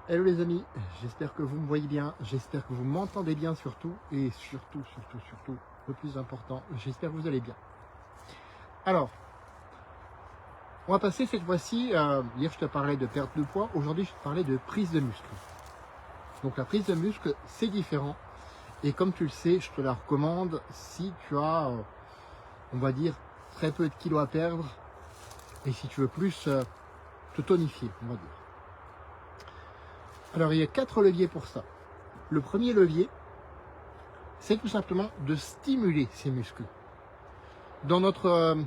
Hello les amis, j'espère que vous me voyez bien, j'espère que vous m'entendez bien surtout, et surtout, le plus important, j'espère que vous allez bien. Alors, on va passer cette fois-ci, hier je te parlais de perte de poids, aujourd'hui je te parlais de prise de muscle. Donc la prise de muscle, c'est différent, et comme tu le sais, je te la recommande si tu as, on va dire, très peu de kilos à perdre, et si tu veux plus te tonifier, on va dire. Alors il y a 4 leviers pour ça. Le premier levier, c'est tout simplement de stimuler ces muscles. Dans notre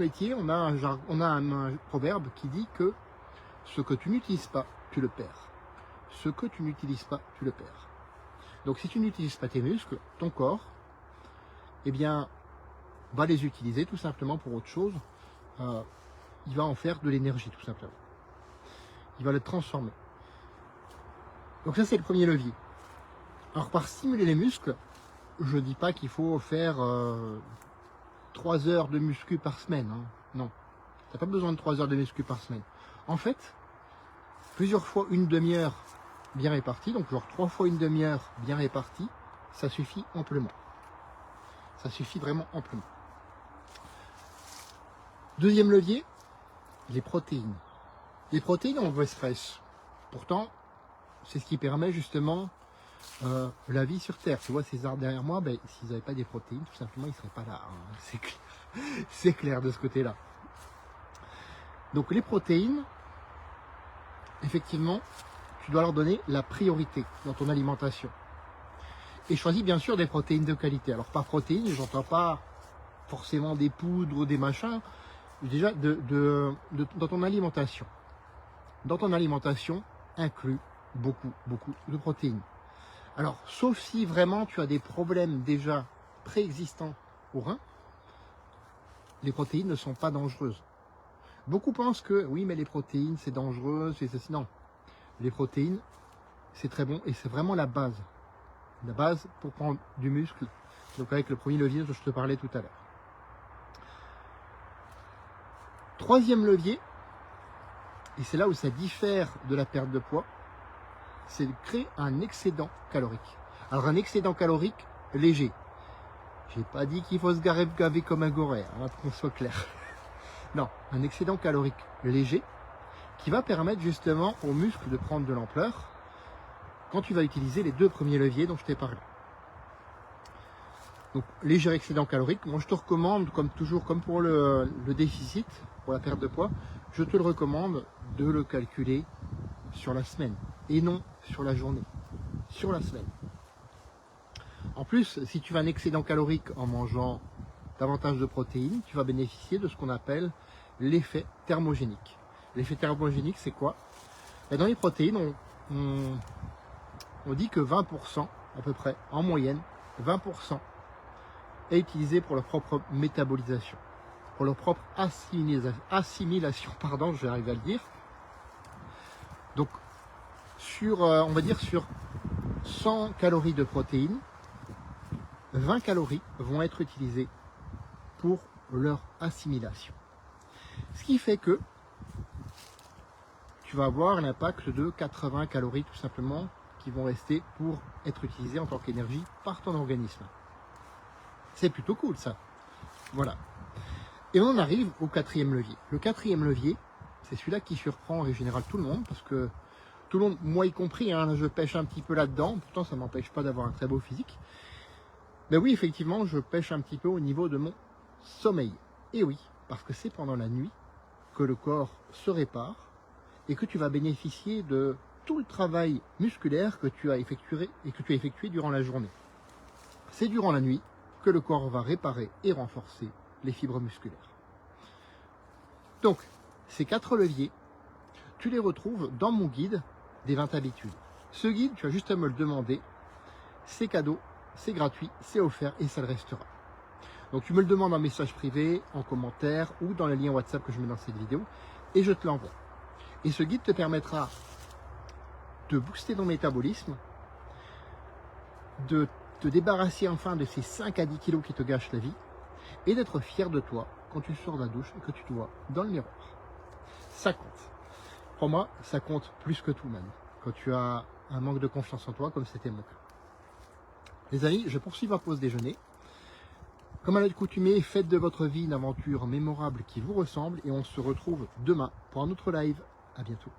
métier, on a un proverbe qui dit que ce que tu n'utilises pas, tu le perds. Ce que tu n'utilises pas, tu le perds. Donc si tu n'utilises pas tes muscles, ton corps, eh bien, va les utiliser tout simplement pour autre chose. Il va en faire de l'énergie tout simplement. Il va le transformer. Donc ça c'est le premier levier. Alors par stimuler les muscles, je ne dis pas qu'il faut faire 3 heures de muscu par semaine. Hein. Non, tu n'as pas besoin de 3 heures de muscu par semaine. En fait, plusieurs fois une demi-heure bien répartie, donc genre 3 fois une demi-heure bien répartie, ça suffit amplement. Ça suffit vraiment amplement. Deuxième levier, les protéines. Les protéines en baisse fraîche. Pourtant, c'est ce qui permet justement la vie sur Terre. Tu vois ces arbres derrière moi, ben, s'ils n'avaient pas des protéines, tout simplement, ils ne seraient pas là. Hein. C'est clair. C'est clair de ce côté-là. Donc les protéines, effectivement, tu dois leur donner la priorité dans ton alimentation. Et choisis bien sûr des protéines de qualité. Alors par protéines, je n'entends pas forcément des poudres ou des machins. Déjà, dans ton alimentation. Dans ton alimentation, inclus beaucoup de protéines. Alors, sauf si vraiment tu as des problèmes déjà préexistants au rein, les protéines ne sont pas dangereuses. Beaucoup pensent que oui, mais les protéines c'est dangereux, c'est ceci. Non, les protéines c'est très bon et c'est vraiment la base. La base pour prendre du muscle. Donc avec le premier levier dont je te parlais tout à l'heure. Troisième levier, et c'est là où ça diffère de la perte de poids, c'est de créer un excédent calorique. Alors un excédent calorique léger. J'ai pas dit qu'il faut se gaver comme un goré, hein, pour qu'on soit clair. Non, un excédent calorique léger qui va permettre justement aux muscles de prendre de l'ampleur quand tu vas utiliser les 2 premiers leviers dont je t'ai parlé. Donc léger excédent calorique, moi je te recommande, comme toujours, comme pour le déficit, pour la perte de poids, je te le recommande de le calculer sur la semaine et non sur la journée, sur la semaine. En plus, si tu as un excédent calorique en mangeant davantage de protéines, tu vas bénéficier de ce qu'on appelle l'effet thermogénique. L'effet thermogénique, c'est quoi? Dans les protéines, on dit que 20%, à peu près, en moyenne, 20% est utilisé pour leur propre métabolisation, pour leur propre assimilation, pardon, je vais arriver à le dire. Donc, on va dire sur 100 calories de protéines, 20 calories vont être utilisées pour leur assimilation. Ce qui fait que tu vas avoir l'impact de 80 calories tout simplement qui vont rester pour être utilisées en tant qu'énergie par ton organisme. C'est plutôt cool ça. Voilà. Et on arrive au 4e levier. Le 4e levier, c'est celui-là qui surprend en général tout le monde parce que tout le monde, moi y compris, hein, je pêche un petit peu là-dedans, pourtant ça ne m'empêche pas d'avoir un très beau physique. Mais oui, effectivement, je pêche un petit peu au niveau de mon sommeil. Et oui, parce que c'est pendant la nuit que le corps se répare et que tu vas bénéficier de tout le travail musculaire que tu as effectué durant la journée. C'est durant la nuit que le corps va réparer et renforcer les fibres musculaires. Donc, ces 4 leviers, tu les retrouves dans mon guide des 20 habitudes. Ce guide, tu as juste à me le demander, c'est cadeau, c'est gratuit, c'est offert et ça le restera. Donc tu me le demandes en message privé, en commentaire ou dans le lien WhatsApp que je mets dans cette vidéo et je te l'envoie. Et ce guide te permettra de booster ton métabolisme, de te débarrasser enfin de ces 5 à 10 kilos qui te gâchent la vie et d'être fier de toi quand tu sors de la douche et que tu te vois dans le miroir. Ça compte. Crois-moi, ça compte plus que tout même, quand tu as un manque de confiance en toi, comme c'était mon cas. Les amis, je poursuis ma pause déjeuner. Comme à l'accoutumée, faites de votre vie une aventure mémorable qui vous ressemble et on se retrouve demain pour un autre live. À bientôt.